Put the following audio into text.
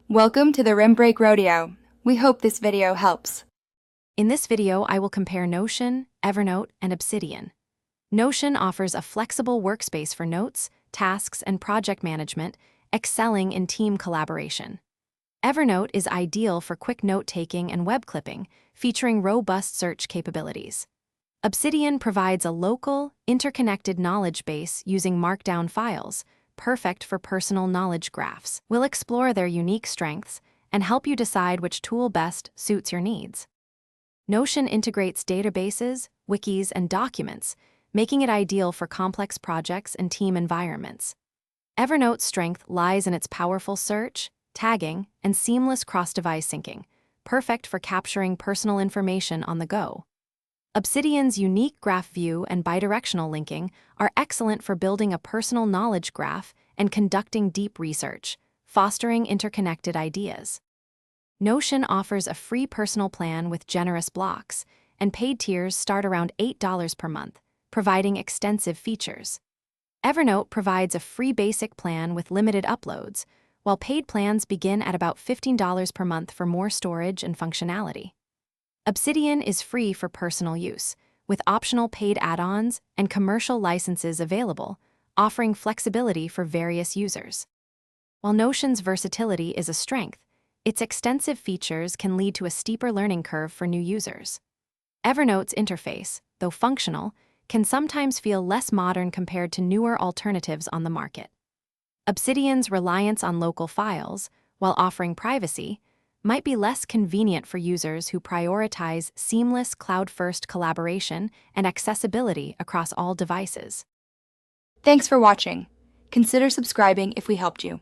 Welcome to the Rim Break Rodeo. We hope this video helps. In this video, I will compare Notion, Evernote, and Obsidian. Notion offers a flexible workspace for notes, tasks, and project management, excelling in team collaboration. Evernote is ideal for quick note-taking and web clipping, featuring robust search capabilities. Obsidian provides a local, interconnected knowledge base using Markdown files, perfect for personal knowledge graphs. We'll explore their unique strengths and help you decide which tool best suits your needs. Notion integrates databases, wikis, and documents, making it ideal for complex projects and team environments. Evernote's strength lies in its powerful search, tagging, and seamless cross-device syncing, perfect for capturing personal information on the go. Obsidian's unique graph view and bidirectional linking are excellent for building a personal knowledge graph and conducting deep research, fostering interconnected ideas. Notion offers a free personal plan with generous blocks, and paid tiers start around $8 per month, providing extensive features. Evernote provides a free basic plan with limited uploads, while paid plans begin at about $15 per month for more storage and functionality. Obsidian is free for personal use, with optional paid add-ons and commercial licenses available, offering flexibility for various users. While Notion's versatility is a strength, its extensive features can lead to a steeper learning curve for new users. Evernote's interface, though functional, can sometimes feel less modern compared to newer alternatives on the market. Obsidian's reliance on local files, while offering privacy, might be less convenient for users who prioritize seamless cloud-first collaboration and accessibility across all devices. Thanks for watching. Consider subscribing if we helped you.